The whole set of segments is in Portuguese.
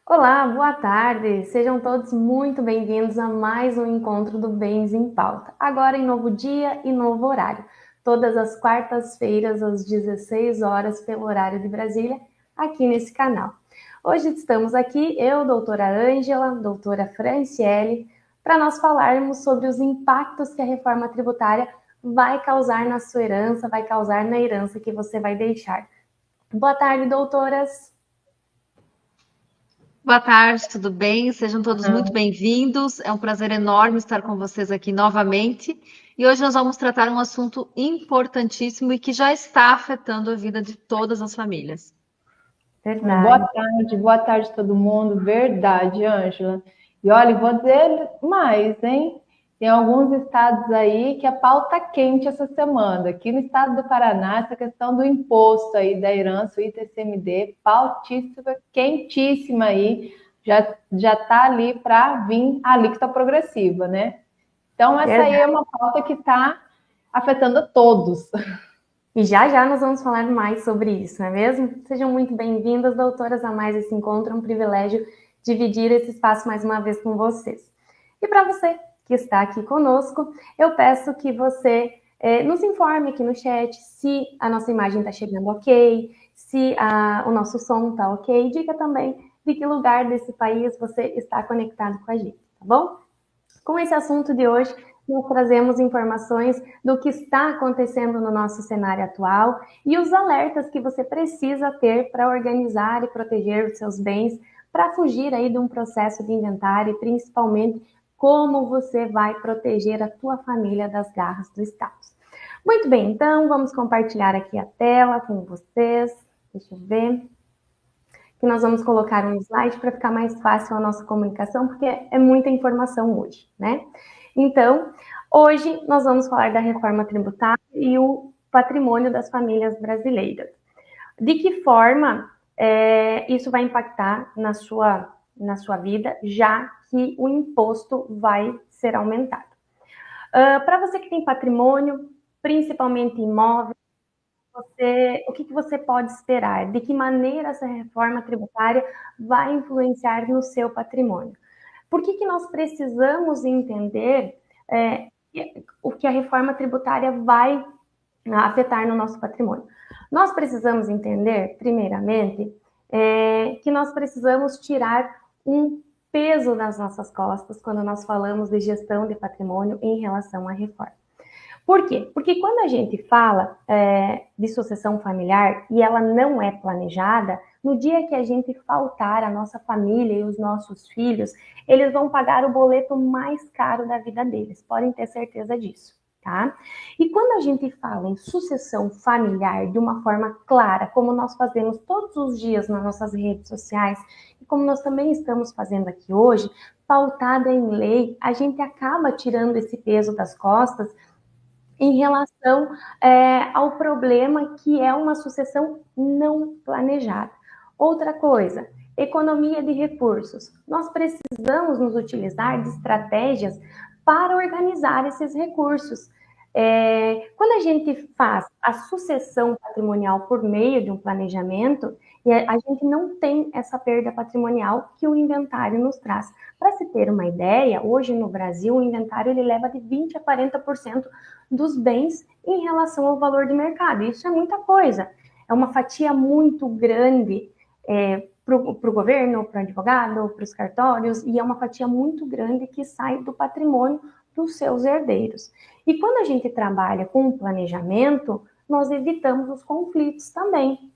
Olá, boa tarde. Sejam todos muito bem-vindos a mais um encontro do Bens em Pauta. Agora em novo dia e novo horário. Todas as quartas-feiras às 16 horas pelo horário de Brasília, aqui nesse canal. Hoje estamos aqui, eu, doutora Ângela, doutora Franciele, para nós falarmos sobre os impactos que a reforma tributária vai causar na sua herança, vai causar na herança que você vai deixar. Boa tarde, doutoras. Boa tarde, tudo bem? Sejam todos muito bem-vindos. É um prazer enorme estar com vocês aqui novamente. E hoje nós vamos tratar um assunto importantíssimo e que já está afetando a vida de todas as famílias. Verdade. Boa tarde todo mundo. Verdade, Ângela. E olha, vou dizer mais, hein? Tem alguns estados aí que a pauta quente essa semana. Aqui no estado do Paraná, essa questão do imposto aí da herança, o ITCMD, pautíssima, quentíssima aí. Já tá ali para vir a alíquota progressiva, né? Então, essa aí é uma pauta que está afetando a todos. E já já nós vamos falar mais sobre isso, não é mesmo? Sejam muito bem-vindas, doutoras, a mais esse encontro. É um privilégio dividir esse espaço mais uma vez com vocês. E para você que está aqui conosco, eu peço que você nos informe aqui no chat se a nossa imagem está chegando ok, se o nosso som está ok. Diga também de que lugar desse país você está conectado com a gente, tá bom? Com esse assunto de hoje, nós trazemos informações do que está acontecendo no nosso cenário atual e os alertas que você precisa ter para organizar e proteger os seus bens, para fugir aí de um processo de inventário e principalmente como você vai proteger a tua família das garras do status. Muito bem, então vamos compartilhar aqui a tela com vocês. Deixa eu ver que nós vamos colocar um slide para ficar mais fácil a nossa comunicação, porque é muita informação hoje, né? Então, hoje nós vamos falar da reforma tributária e o patrimônio das famílias brasileiras. De que forma isso vai impactar na sua vida, já que o imposto vai ser aumentado? Para você que tem patrimônio, principalmente imóvel, o que você pode esperar? De que maneira essa reforma tributária vai influenciar no seu patrimônio? Por que nós precisamos entender o que a reforma tributária vai afetar no nosso patrimônio? Nós precisamos entender, primeiramente, que nós precisamos tirar um peso das nossas costas quando nós falamos de gestão de patrimônio em relação à reforma. Por quê? Porque quando a gente fala de sucessão familiar e ela não é planejada, no dia que a gente faltar a nossa família e os nossos filhos, eles vão pagar o boleto mais caro da vida deles, podem ter certeza disso, tá? E quando a gente fala em sucessão familiar de uma forma clara, como nós fazemos todos os dias nas nossas redes sociais, e como nós também estamos fazendo aqui hoje, pautada em lei, a gente acaba tirando esse peso das costas em relação ao problema que é uma sucessão não planejada. Outra coisa, economia de recursos. Nós precisamos nos utilizar de estratégias para organizar esses recursos. Quando a gente faz a sucessão patrimonial por meio de um planejamento, a gente não tem essa perda patrimonial que o inventário nos traz. Para se ter uma ideia, hoje no Brasil, o inventário ele leva de 20% a 40% dos bens em relação ao valor de mercado. Isso é muita coisa. É uma fatia muito grande para o governo, para o advogado, para os cartórios, e é uma fatia muito grande que sai do patrimônio dos seus herdeiros. E quando a gente trabalha com o planejamento, nós evitamos os conflitos também.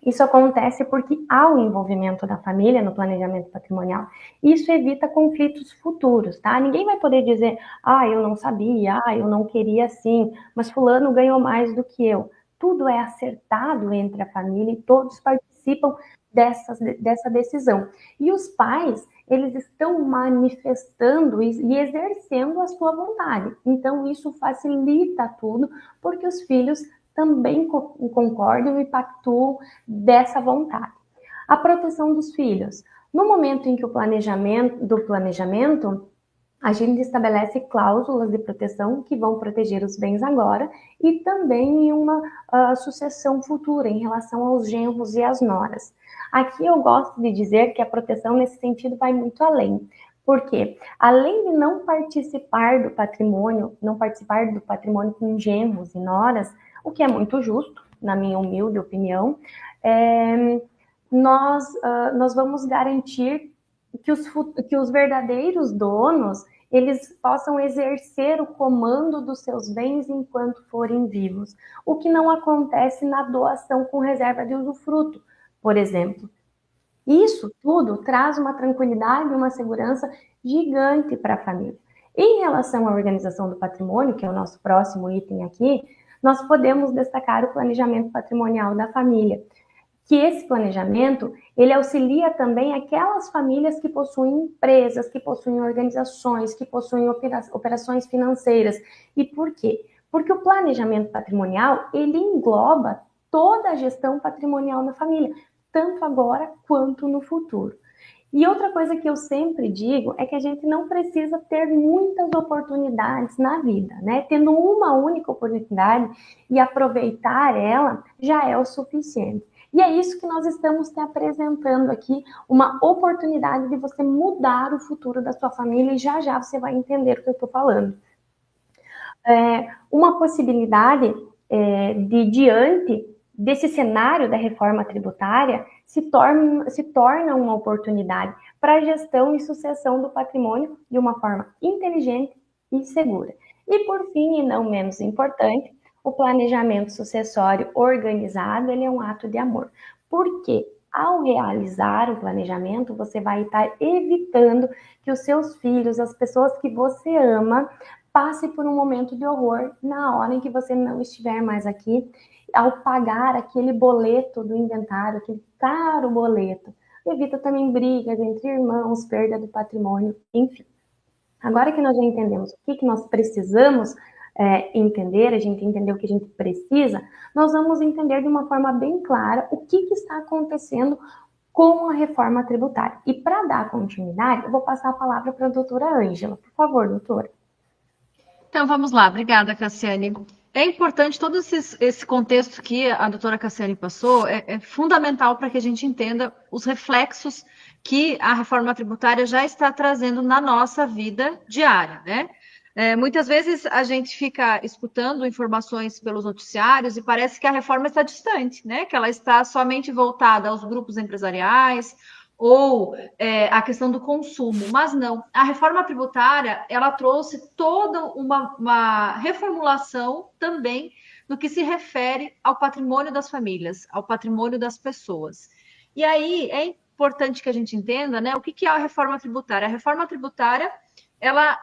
Isso acontece porque há o envolvimento da família no planejamento patrimonial. Isso evita conflitos futuros, tá? Ninguém vai poder dizer, eu não sabia, eu não queria assim, mas fulano ganhou mais do que eu. Tudo é acertado entre a família e todos participam dessa decisão. E os pais, eles estão manifestando e exercendo a sua vontade. Então, isso facilita tudo, porque os filhos também concordam e pactuam dessa vontade. A proteção dos filhos. No momento em que do planejamento, A gente estabelece cláusulas de proteção que vão proteger os bens agora e também em uma sucessão futura em relação aos genros e às noras. Aqui eu gosto de dizer que a proteção nesse sentido vai muito além. Por quê? Além de não participar do patrimônio com genros e noras, o que é muito justo, na minha humilde opinião, nós vamos garantir que os verdadeiros donos eles possam exercer o comando dos seus bens enquanto forem vivos, o que não acontece na doação com reserva de usufruto, por exemplo. Isso tudo traz uma tranquilidade e uma segurança gigante para a família. Em relação à organização do patrimônio, que é o nosso próximo item aqui, nós podemos destacar o planejamento patrimonial da família, que esse planejamento, ele auxilia também aquelas famílias que possuem empresas, que possuem organizações, que possuem operações financeiras. E por quê? Porque o planejamento patrimonial, ele engloba toda a gestão patrimonial na família, tanto agora quanto no futuro. E outra coisa que eu sempre digo é que a gente não precisa ter muitas oportunidades na vida, né? Tendo uma única oportunidade e aproveitar ela já é o suficiente. E é isso que nós estamos te apresentando aqui, uma oportunidade de você mudar o futuro da sua família e já já você vai entender o que eu estou falando. Uma possibilidade de diante desse cenário da reforma tributária se torna uma oportunidade para a gestão e sucessão do patrimônio de uma forma inteligente e segura. E por fim, e não menos importante, o planejamento sucessório organizado, ele é um ato de amor. Por quê? Ao realizar o planejamento, você vai estar evitando que os seus filhos, as pessoas que você ama, passe por um momento de horror na hora em que você não estiver mais aqui, ao pagar aquele boleto do inventário, aquele caro boleto. Evita também brigas entre irmãos, perda do patrimônio, enfim. Agora que nós já entendemos o que nós precisamos entender, a gente entendeu o que a gente precisa, nós vamos entender de uma forma bem clara o que está acontecendo com a reforma tributária. E para dar continuidade, eu vou passar a palavra para a doutora Ângela. Por favor, doutora. Então, vamos lá. Obrigada, Cassiane. É importante todo esse contexto que a doutora Cassiane passou, é fundamental para que a gente entenda os reflexos que a reforma tributária já está trazendo na nossa vida diária, né? Muitas vezes a gente fica escutando informações pelos noticiários e parece que a reforma está distante, né? Que ela está somente voltada aos grupos empresariais, ou a questão do consumo, mas não. A reforma tributária, ela trouxe toda uma reformulação também no que se refere ao patrimônio das famílias, ao patrimônio das pessoas. E aí é importante que a gente entenda, né, o que é a reforma tributária. A reforma tributária, ela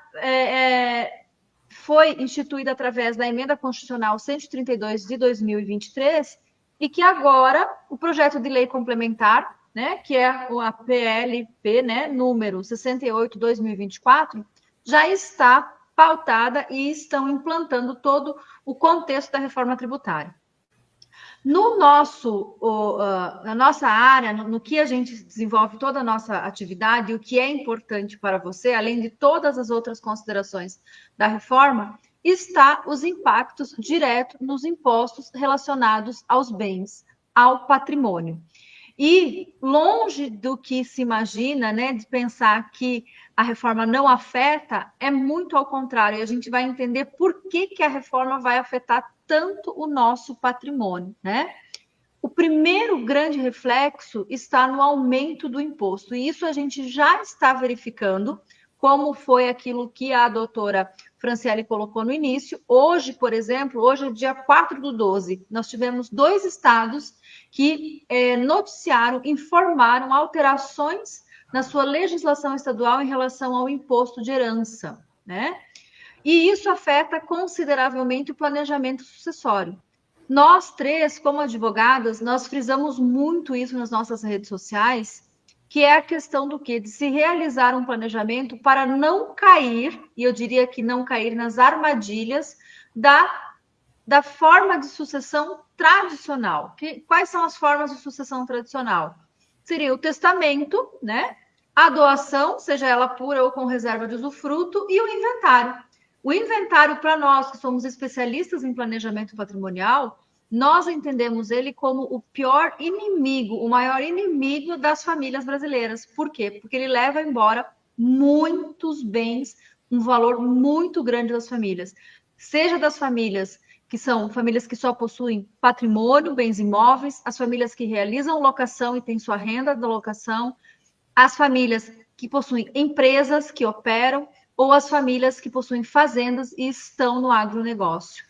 foi instituída através da Emenda Constitucional 132 de 2023 e que agora o projeto de lei complementar, né, que é a PLP, né, número 68/2024, já está pautada e estão implantando todo o contexto da reforma tributária. No na nossa área, no que a gente desenvolve toda a nossa atividade, o que é importante para você, além de todas as outras considerações da reforma, está os impactos diretos nos impostos relacionados aos bens, ao patrimônio. E longe do que se imagina, né, de pensar que a reforma não afeta, é muito ao contrário. E a gente vai entender por que a reforma vai afetar tanto o nosso patrimônio, né? O primeiro grande reflexo está no aumento do imposto. E isso a gente já está verificando, como foi aquilo que a doutora Franciele colocou no início. Hoje, por exemplo, hoje é dia 4/12, nós tivemos 2 estados que noticiaram, informaram alterações na sua legislação estadual em relação ao imposto de herança, né? E isso afeta consideravelmente o planejamento sucessório. Nós 3, como advogadas, nós frisamos muito isso nas nossas redes sociais, que é a questão do quê? De se realizar um planejamento para não cair, e eu diria que não cair nas armadilhas da forma de sucessão tradicional. Quais são as formas de sucessão tradicional? Seria o testamento, né? a doação, seja ela pura ou com reserva de usufruto, e o inventário. O inventário, para nós que somos especialistas em planejamento patrimonial, nós entendemos ele como o pior inimigo, o maior inimigo das famílias brasileiras. Por quê? Porque ele leva embora muitos bens, um valor muito grande das famílias. Seja das famílias que são famílias que só possuem patrimônio, bens imóveis, as famílias que realizam locação e têm sua renda da locação, as famílias que possuem empresas que operam ou as famílias que possuem fazendas e estão no agronegócio.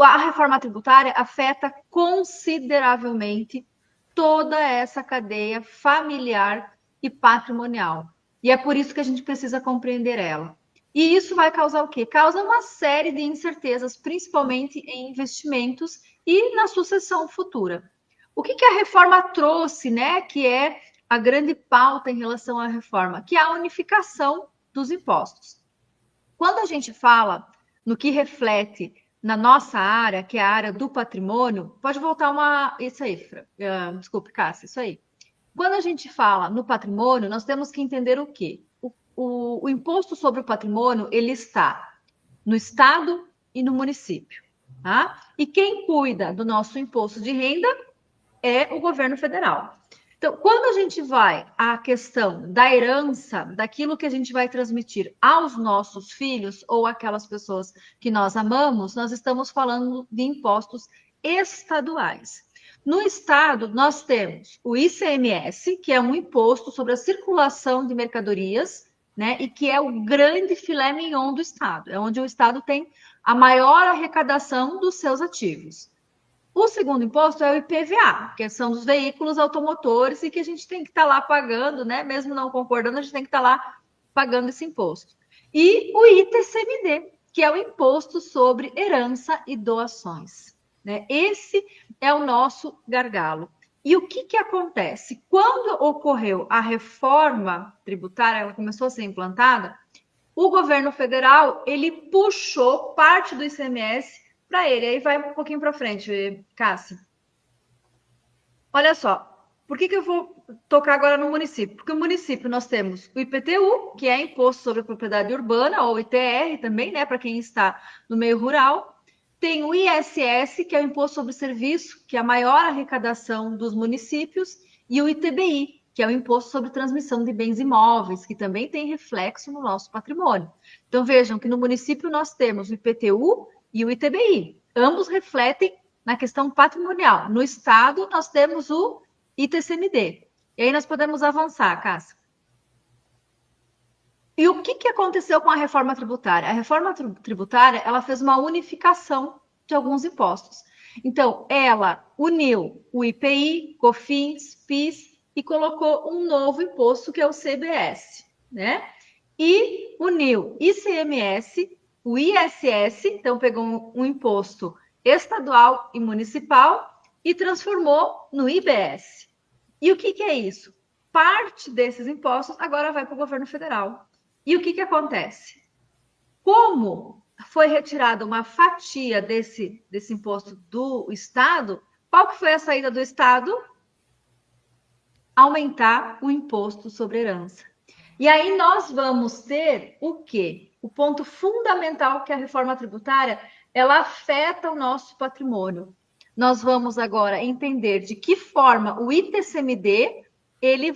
A reforma tributária afeta consideravelmente toda essa cadeia familiar e patrimonial. E é por isso que a gente precisa compreender ela. E isso vai causar o quê? Causa uma série de incertezas, principalmente em investimentos e na sucessão futura. O que a reforma trouxe, né? Que é a grande pauta em relação à reforma, que é a unificação dos impostos. Quando a gente fala no que reflete na nossa área, que é a área do patrimônio, pode voltar isso aí, desculpe, Cássia, isso aí. Quando a gente fala no patrimônio, nós temos que entender o quê? O imposto sobre o patrimônio, ele está no estado e no município, tá? E quem cuida do nosso imposto de renda é o governo federal. Então, quando a gente vai à questão da herança, daquilo que a gente vai transmitir aos nossos filhos ou aquelas pessoas que nós amamos, nós estamos falando de impostos estaduais. No estado, nós temos o ICMS, que é um imposto sobre a circulação de mercadorias, né? E que é o grande filé mignon do estado, é onde o estado tem a maior arrecadação dos seus ativos. O segundo imposto é o IPVA, que são dos veículos automotores e que a gente tem que estar lá pagando, né? Mesmo não concordando, a gente tem que estar lá pagando esse imposto. E o ITCMD, que é o imposto sobre herança e doações, né? Esse é o nosso gargalo. E o que acontece? Quando ocorreu a reforma tributária, ela começou a ser implantada, o governo federal, ele puxou parte do ICMS para ele. Aí vai um pouquinho para frente, Cássia. Olha só, por que eu vou tocar agora no município? Porque o município nós temos o IPTU, que é Imposto sobre a Propriedade Urbana, ou ITR também, né, para quem está no meio rural. Tem o ISS, que é o Imposto sobre Serviço, que é a maior arrecadação dos municípios, e o ITBI, que é o Imposto sobre Transmissão de Bens Imóveis, que também tem reflexo no nosso patrimônio. Então vejam que no município nós temos o IPTU e o ITBI. Ambos refletem na questão patrimonial. No estado, nós temos o ITCMD. E aí nós podemos avançar, Cássia. E o que aconteceu com a reforma tributária? A reforma tributária, ela fez uma unificação de alguns impostos. Então, ela uniu o IPI, COFINS, PIS e colocou um novo imposto que é o CBS, né? E uniu ICMS, o ISS, então pegou um imposto estadual e municipal e transformou no IBS. E o que é isso? Parte desses impostos agora vai para o governo federal. E o que acontece? Como foi retirada uma fatia desse imposto do Estado, qual que foi a saída do Estado? Aumentar o imposto sobre herança. E aí nós vamos ter o quê? O ponto fundamental que a reforma tributária, ela afeta o nosso patrimônio. Nós vamos agora entender de que forma o ITCMD, ele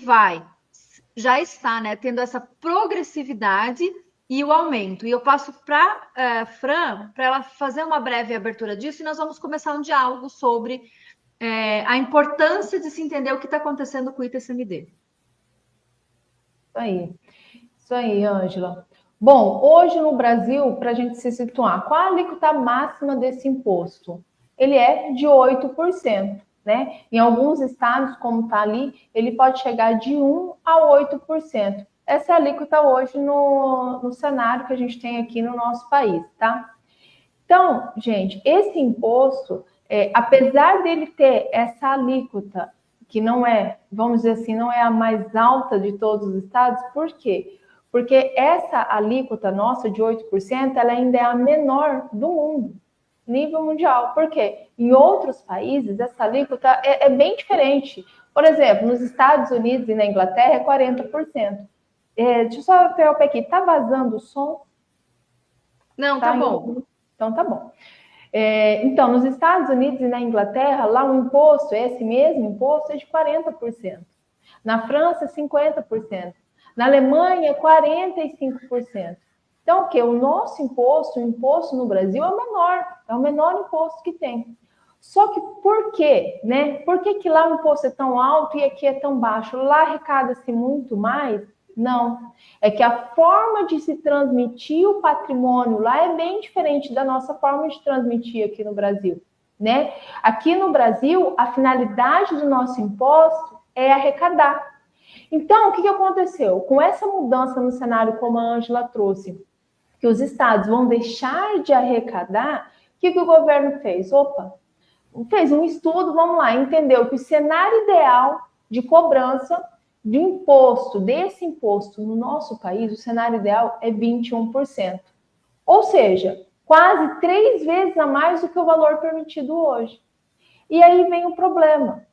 já está, né, tendo essa progressividade e o aumento. E eu passo para a Fran, para ela fazer uma breve abertura disso, e nós vamos começar um diálogo sobre a importância de se entender o que está acontecendo com o ITCMD. Isso aí, Ângela. Bom, hoje no Brasil, para a gente se situar, qual a alíquota máxima desse imposto? Ele é de 8%, né? Em alguns estados, como está ali, ele pode chegar de 1% a 8%. Essa é a alíquota hoje no cenário que a gente tem aqui no nosso país, tá? Então, gente, esse imposto, apesar dele ter essa alíquota, que não é, vamos dizer assim, não é a mais alta de todos os estados, por quê? Porque essa alíquota nossa de 8%, ela ainda é a menor do mundo, nível mundial. Por quê? Em outros países, essa alíquota é bem diferente. Por exemplo, nos Estados Unidos e na Inglaterra é 40%. Deixa eu só interromper aqui. Tá vazando o som? Não, tá bom. Então tá bom. Então, nos Estados Unidos e na Inglaterra, lá o imposto, esse mesmo imposto, é de 40%. Na França, 50%. Na Alemanha, 45%. Então, o que? O nosso imposto, o imposto no Brasil é o menor imposto que tem. Só que por quê, né? Por que lá o imposto é tão alto e aqui é tão baixo? Lá arrecada-se muito mais? Não. É que a forma de se transmitir o patrimônio lá é bem diferente da nossa forma de transmitir aqui no Brasil, né? Aqui no Brasil, a finalidade do nosso imposto é arrecadar. Então, o que aconteceu? Com essa mudança no cenário, como a Ângela trouxe, que os estados vão deixar de arrecadar, o que o governo fez? Fez um estudo, vamos lá, entendeu que o cenário ideal de cobrança de imposto, desse imposto no nosso país, o cenário ideal é 21%. Ou seja, quase 3 vezes a mais do que o valor permitido hoje. E aí vem o problema.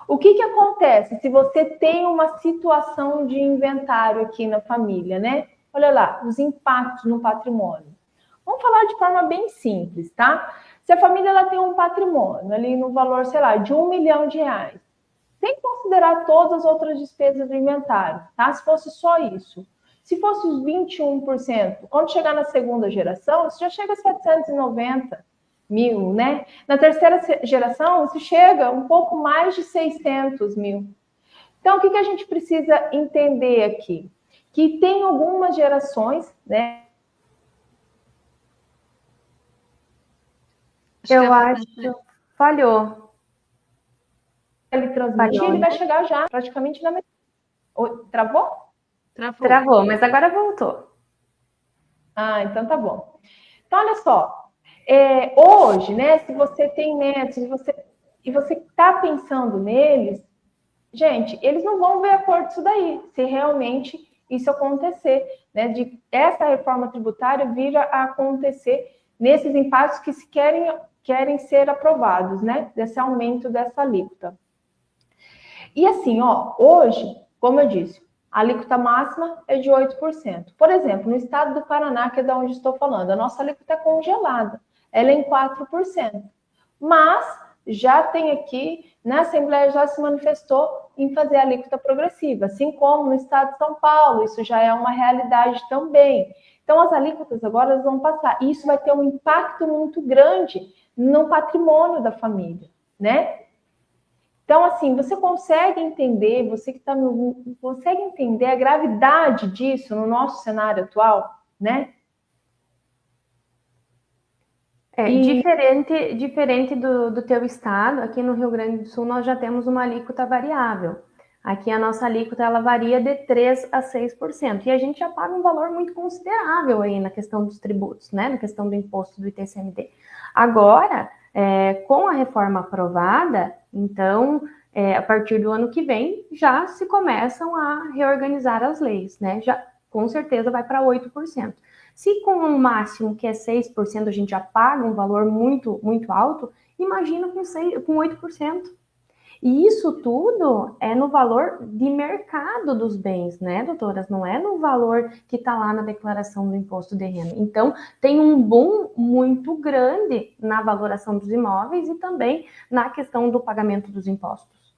O que acontece se você tem uma situação de inventário aqui na família, né? Olha lá, os impactos no patrimônio. Vamos falar de forma bem simples, tá? Se a família ela tem um patrimônio ali no valor, sei lá, de R$1 milhão, tem que considerar todas as outras despesas do inventário, tá? Se fosse só isso. Se fosse os 21%, quando chegar na segunda geração, isso já chega a 790 mil, né? Na terceira geração, isso chega um pouco mais de 600 mil. Então, o que a gente precisa entender aqui? Que tem algumas gerações, né? Eu acho que falhou. Ele transmitir, ele vai chegar já praticamente na metade. Travou? Travou, mas agora voltou. Ah, então tá bom. Então, olha só. Hoje, né, se você tem netos e você está pensando neles, gente, eles não vão ver a cor disso daí, se realmente isso acontecer, né? De essa reforma tributária vir a acontecer nesses impactos que se querem ser aprovados, né? Desse aumento dessa alíquota. E assim, ó, hoje, como eu disse, a alíquota máxima é de 8%. Por exemplo, no estado do Paraná, que é de onde estou falando, a nossa alíquota é congelada, ela é em 4%. Mas já tem aqui, na Assembleia já se manifestou em fazer a alíquota progressiva, assim como no estado de São Paulo, isso já é uma realidade também. Então, as alíquotas agora elas vão passar, e isso vai ter um impacto muito grande no patrimônio da família, né? Então, assim, você consegue entender, você que está consegue entender a gravidade disso no nosso cenário atual, né? Diferente do teu estado, aqui no Rio Grande do Sul nós já temos uma alíquota variável. Aqui a nossa alíquota ela varia de 3% a 6%. E a gente já paga um valor muito considerável aí na questão dos tributos, né? Na questão do imposto do ITCMD. Agora, com a reforma aprovada, então, a partir do ano que vem, já se começam a reorganizar as leis, né? Já, com certeza vai para 8%. Se com um máximo que é 6% a gente já paga um valor muito, muito alto, imagina com 8%. E isso tudo é no valor de mercado dos bens, né, doutoras? Não é no valor que está lá na declaração do imposto de renda. Então, tem um boom muito grande na valoração dos imóveis e também na questão do pagamento dos impostos.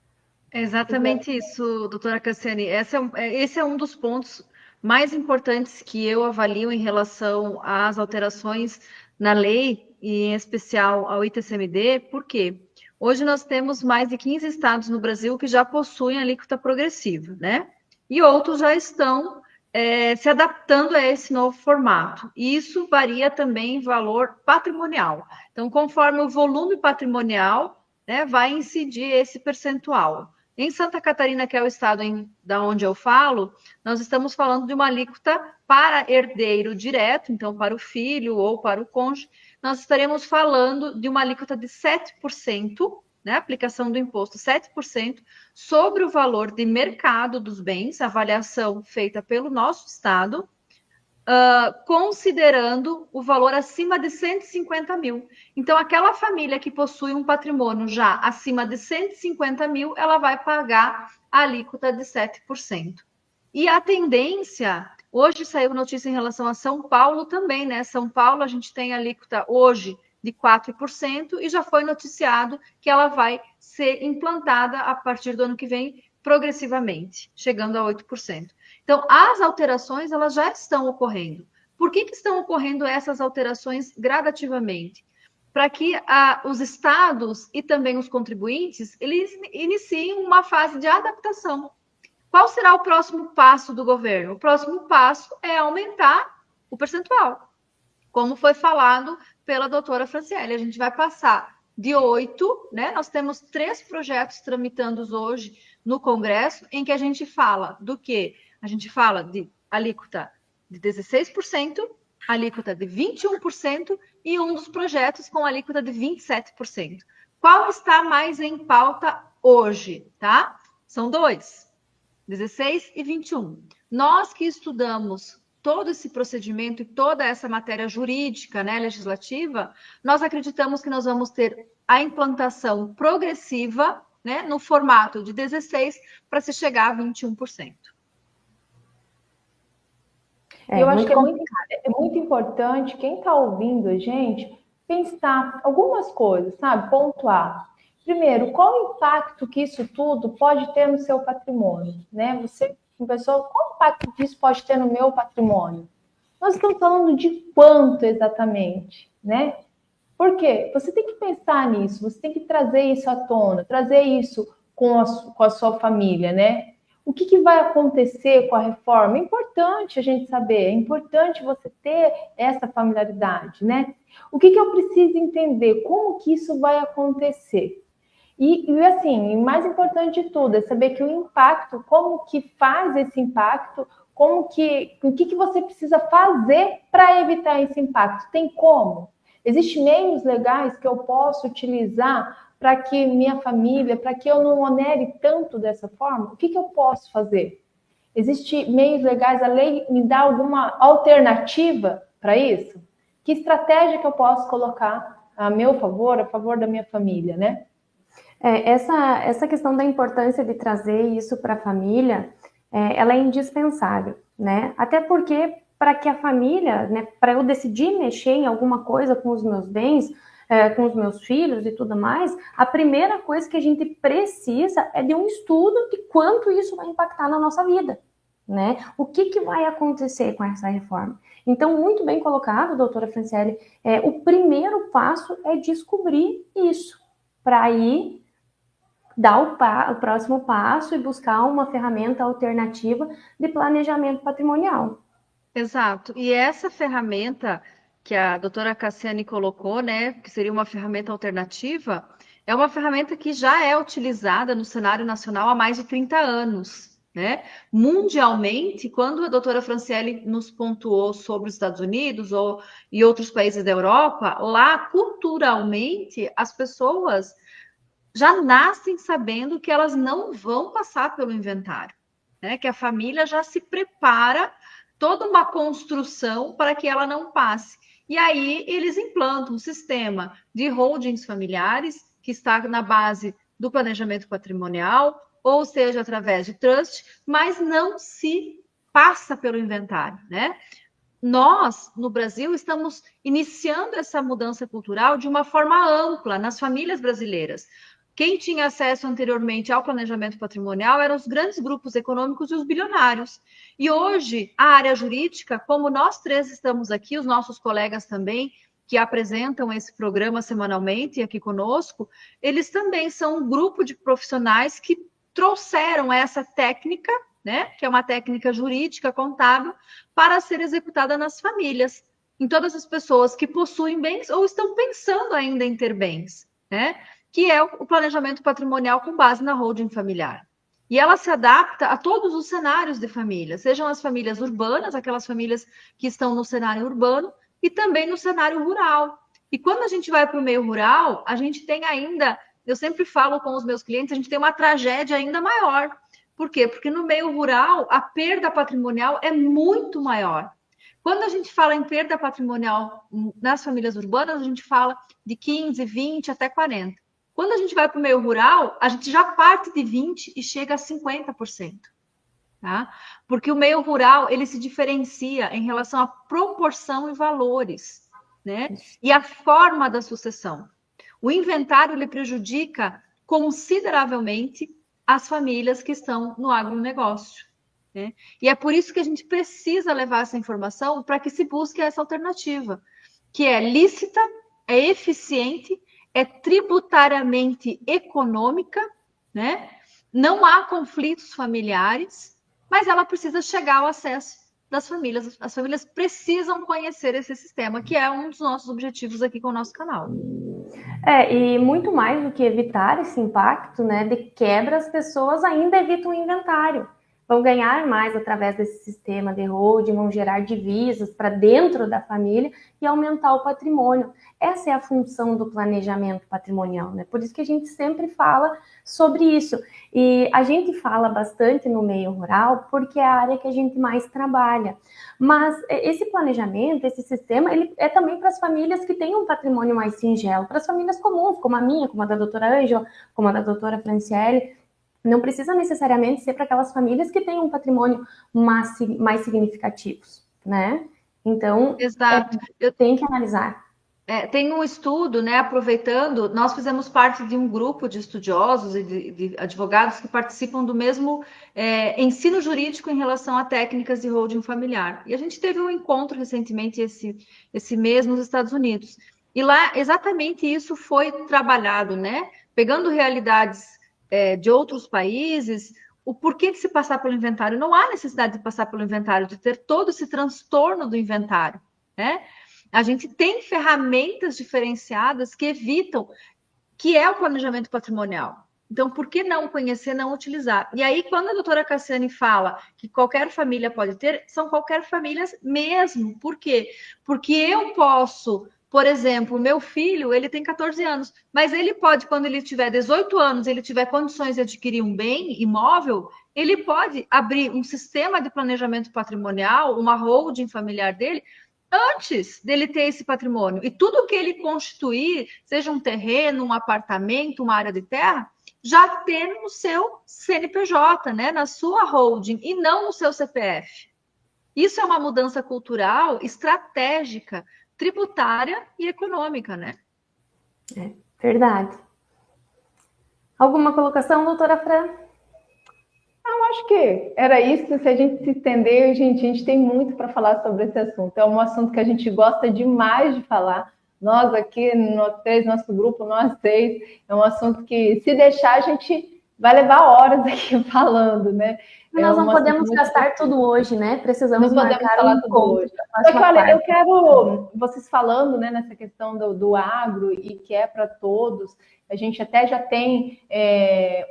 É exatamente isso, doutora Cassiane. Esse é um dos pontos mais importantes que eu avalio em relação às alterações na lei, e em especial ao ITCMD, por quê? Hoje nós temos mais de 15 estados no Brasil que já possuem alíquota progressiva, né? E outros já estão se adaptando a esse novo formato. E isso varia também em valor patrimonial. Então, conforme o volume patrimonial, né, vai incidir esse percentual. Em Santa Catarina, que é o estado da onde eu falo, nós estamos falando de uma alíquota para herdeiro direto, então para o filho ou para o cônjuge, nós estaremos falando de uma alíquota de 7%, né, aplicação do imposto 7% sobre o valor de mercado dos bens, avaliação feita pelo nosso estado, considerando o valor acima de 150 mil. Então, aquela família que possui um patrimônio já acima de 150 mil, ela vai pagar a alíquota de 7%. E a tendência, hoje saiu notícia em relação a São Paulo também, né? São Paulo, a gente tem a alíquota hoje de 4% e já foi noticiado que ela vai ser implantada a partir do ano que vem progressivamente, chegando a 8%. Então, as alterações, elas já estão ocorrendo. Por que estão ocorrendo essas alterações gradativamente? Para que os estados e também os contribuintes, eles iniciem uma fase de adaptação. Qual será o próximo passo do governo? O próximo passo é aumentar o percentual, como foi falado pela doutora Franciele. A gente vai passar de 8, né? Nós temos 3 projetos tramitando hoje no Congresso, em que a gente fala do quê? A gente fala de alíquota de 16%, alíquota de 21% e um dos projetos com alíquota de 27%. Qual está mais em pauta hoje, tá? São 2, 16 e 21. Nós que estudamos todo esse procedimento e toda essa matéria jurídica, né, legislativa, nós acreditamos que nós vamos ter a implantação progressiva, né, no formato de 16 para se chegar a 21%. Eu acho que é muito importante quem está ouvindo a gente pensar algumas coisas, sabe? Pontuar. Primeiro, qual o impacto que isso tudo pode ter no seu patrimônio, né? Você, pessoa, qual o impacto que isso pode ter no meu patrimônio? Nós estamos falando de quanto exatamente, né? Por quê? Você tem que pensar nisso, você tem que trazer isso à tona, trazer isso com a sua família, né? O que vai acontecer com a reforma? É importante a gente saber, é importante você ter essa familiaridade, né? O que eu preciso entender? Como que isso vai acontecer? E assim, o mais importante de tudo é saber que o impacto, como que faz esse impacto, o que você precisa fazer para evitar esse impacto? Tem como? Existem meios legais que eu posso utilizar para que minha família, para que eu não onere tanto dessa forma? O que eu posso fazer? Existem meios legais, a lei me dá alguma alternativa para isso? Que estratégia que eu posso colocar a meu favor, a favor da minha família, né? Essa questão da importância de trazer isso para a família, ela é indispensável, né? Até porque, para que a família, né, para eu decidir mexer em alguma coisa com os meus bens, com os meus filhos e tudo mais, a primeira coisa que a gente precisa é de um estudo de quanto isso vai impactar na nossa vida, né? O que vai acontecer com essa reforma? Então, muito bem colocado, doutora Franciele, o primeiro passo é descobrir isso, para aí dar o próximo passo e buscar uma ferramenta alternativa de planejamento patrimonial. Exato. E essa ferramenta que a doutora Cassiane colocou, né, que seria uma ferramenta alternativa, é uma ferramenta que já é utilizada no cenário nacional há mais de 30 anos, né? Mundialmente, quando a doutora Franciele nos pontuou sobre os Estados Unidos e outros países da Europa, lá, culturalmente, as pessoas já nascem sabendo que elas não vão passar pelo inventário, né? Que a família já se prepara toda uma construção para que ela não passe. E aí eles implantam um sistema de holdings familiares que está na base do planejamento patrimonial, ou seja, através de trust, mas não se passa pelo inventário, né? Nós, no Brasil, estamos iniciando essa mudança cultural de uma forma ampla nas famílias brasileiras. Quem tinha acesso anteriormente ao planejamento patrimonial eram os grandes grupos econômicos e os bilionários. E hoje, a área jurídica, como nós 3 estamos aqui, os nossos colegas também, que apresentam esse programa semanalmente aqui conosco, eles também são um grupo de profissionais que trouxeram essa técnica, né, que é uma técnica jurídica contábil, para ser executada nas famílias, em todas as pessoas que possuem bens ou estão pensando ainda em ter bens, né? Que é o planejamento patrimonial com base na holding familiar. E ela se adapta a todos os cenários de família, sejam as famílias urbanas, aquelas famílias que estão no cenário urbano, e também no cenário rural. E quando a gente vai para o meio rural, a gente tem ainda, eu sempre falo com os meus clientes, a gente tem uma tragédia ainda maior. Por quê? Porque no meio rural, a perda patrimonial é muito maior. Quando a gente fala em perda patrimonial nas famílias urbanas, a gente fala de 15, 20 até 40. Quando a gente vai para o meio rural, a gente já parte de 20 e chega a 50%. Tá? Porque o meio rural ele se diferencia em relação à proporção e valores, né? E a forma da sucessão. O inventário ele prejudica consideravelmente as famílias que estão no agronegócio, né? E é por isso que a gente precisa levar essa informação para que se busque essa alternativa, que é lícita, é eficiente, é tributariamente econômica, né? Não há conflitos familiares, mas ela precisa chegar ao acesso das famílias. As famílias precisam conhecer esse sistema, que é um dos nossos objetivos aqui com o nosso canal. E muito mais do que evitar esse impacto, né, de quebra, as pessoas ainda evitam o inventário. Vão ganhar mais através desse sistema de holding, vão gerar divisas para dentro da família e aumentar o patrimônio. Essa é a função do planejamento patrimonial, né? Por isso que a gente sempre fala sobre isso. E a gente fala bastante no meio rural porque é a área que a gente mais trabalha. Mas esse planejamento, esse sistema, ele é também para as famílias que têm um patrimônio mais singelo, para as famílias comuns, como a minha, como a da doutora Ângela, como a da doutora Franciele. Não precisa necessariamente ser para aquelas famílias que têm um patrimônio mais significativos, né? Então, Exato. Tem que analisar. Tem um estudo, né, aproveitando, nós fizemos parte de um grupo de estudiosos e de advogados que participam do mesmo ensino jurídico em relação a técnicas de holding familiar. E a gente teve um encontro recentemente, esse mês, nos Estados Unidos. E lá, exatamente isso foi trabalhado, né? Pegando realidades de outros países, o porquê de se passar pelo inventário. Não há necessidade de passar pelo inventário, de ter todo esse transtorno do inventário, né? A gente tem ferramentas diferenciadas que evitam, que é o planejamento patrimonial. Então, por que não conhecer, não utilizar? E aí, quando a doutora Cassiane fala que qualquer família pode ter, são qualquer família mesmo. Por quê? Porque eu posso, por exemplo, o meu filho, ele tem 14 anos, mas ele pode, quando ele tiver 18 anos, ele tiver condições de adquirir um bem imóvel, ele pode abrir um sistema de planejamento patrimonial, uma holding familiar dele, antes dele ter esse patrimônio. E tudo que ele constituir, seja um terreno, um apartamento, uma área de terra, já ter no seu CNPJ, né? Na sua holding, e não no seu CPF. Isso é uma mudança cultural, estratégica, tributária e econômica, né? Verdade. Alguma colocação, doutora Fran? Eu acho que era isso. Se a gente se estender, gente, a gente tem muito para falar sobre esse assunto. É um assunto que a gente gosta demais de falar. Nós aqui, nós três, nosso grupo, nós três, é um assunto que, se deixar, a gente vai levar horas aqui falando, né? Nós não podemos gastar tudo hoje, né? Precisamos marcar falar tudo hoje. Só que, olha, eu quero vocês falando, né, nessa questão do agro e que é para todos. A gente até já tem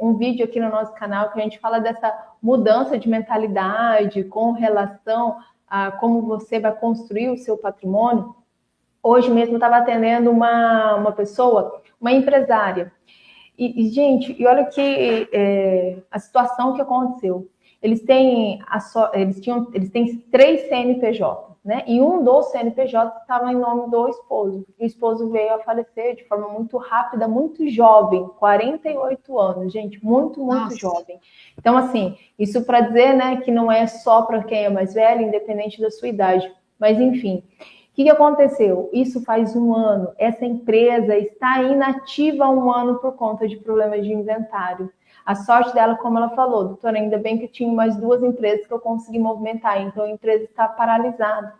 um vídeo aqui no nosso canal que a gente fala dessa mudança de mentalidade com relação a como você vai construir o seu patrimônio. Hoje mesmo eu estava atendendo uma pessoa, uma empresária. Gente, e olha que a situação que aconteceu. Eles têm 3 CNPJ, né? E um dos CNPJ estava em nome do esposo. O esposo veio a falecer de forma muito rápida, muito jovem, 48 anos, gente, muito jovem. Então, assim, isso para dizer, né, que não é só para quem é mais velho, independente da sua idade. Mas, enfim, o que aconteceu? Isso faz 1 ano. Essa empresa está inativa há 1 ano por conta de problemas de inventário. A sorte dela, como ela falou, doutora, ainda bem que eu tinha mais 2 empresas que eu consegui movimentar, então a empresa está paralisada.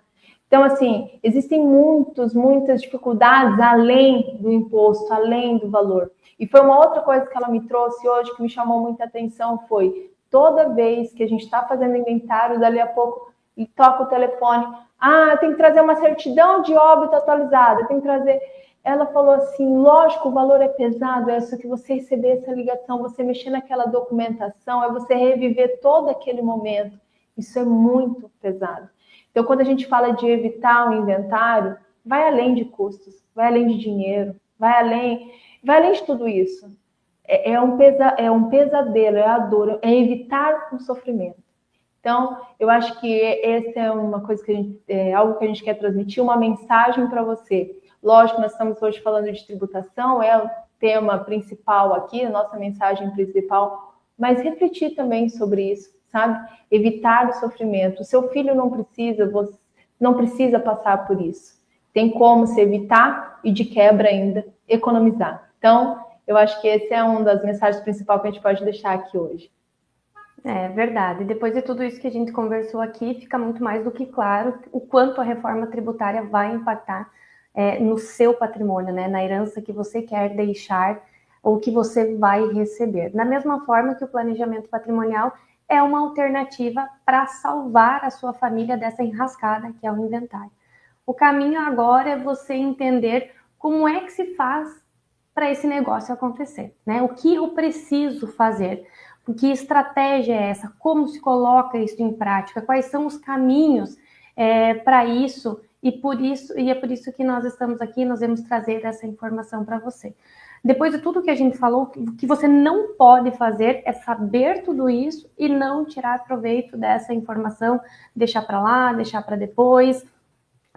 Então, assim, existem muitas dificuldades além do imposto, além do valor. E foi uma outra coisa que ela me trouxe hoje que me chamou muita atenção, foi toda vez que a gente está fazendo inventário, dali a pouco toca o telefone, tem que trazer uma certidão de óbito atualizada, tem que trazer... Ela falou assim, lógico, o valor é pesado, é só que você receber essa ligação, você mexer naquela documentação, é você reviver todo aquele momento. Isso é muito pesado. Então, quando a gente fala de evitar o inventário, vai além de custos, vai além de dinheiro, vai além de tudo isso. É um pesadelo, é a dor, é evitar o sofrimento. Então, eu acho que essa é uma coisa que algo que a gente quer transmitir, uma mensagem para você. Lógico, nós estamos hoje falando de tributação, é o tema principal aqui, a nossa mensagem principal, mas refletir também sobre isso, sabe? Evitar o sofrimento. O seu filho não precisa, você não precisa passar por isso. Tem como se evitar e, de quebra ainda, economizar. Então, eu acho que essa é uma das mensagens principais que a gente pode deixar aqui hoje. É verdade. Depois de tudo isso que a gente conversou aqui, fica muito mais do que claro o quanto a reforma tributária vai impactar no seu patrimônio, né? Na herança que você quer deixar ou que você vai receber. Da mesma forma que o planejamento patrimonial é uma alternativa para salvar a sua família dessa enrascada que é o inventário. O caminho agora é você entender como é que se faz para esse negócio acontecer, né? O que eu preciso fazer? Que estratégia é essa? Como se coloca isso em prática? Quais são os caminhos para isso? E é por isso que nós estamos aqui, nós vamos trazer essa informação para você. Depois de tudo que a gente falou, o que você não pode fazer é saber tudo isso e não tirar proveito dessa informação, deixar para lá, deixar para depois,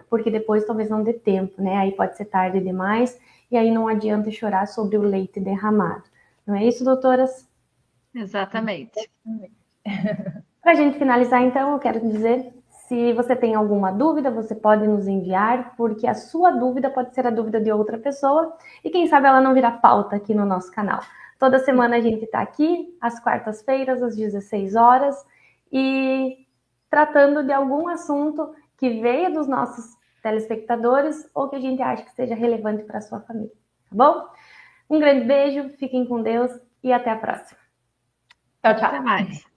porque depois talvez não dê tempo, né? Aí pode ser tarde demais e aí não adianta chorar sobre o leite derramado. Não é isso, doutoras? Exatamente. Para a gente finalizar, então, eu quero dizer, se você tem alguma dúvida, você pode nos enviar, porque a sua dúvida pode ser a dúvida de outra pessoa, e quem sabe ela não virar pauta aqui no nosso canal. Toda semana a gente está aqui, às quartas-feiras, às 16 horas, e tratando de algum assunto que veio dos nossos telespectadores ou que a gente acha que seja relevante para a sua família, tá bom? Um grande beijo, fiquem com Deus e até a próxima. Tchau, tchau. Até mais.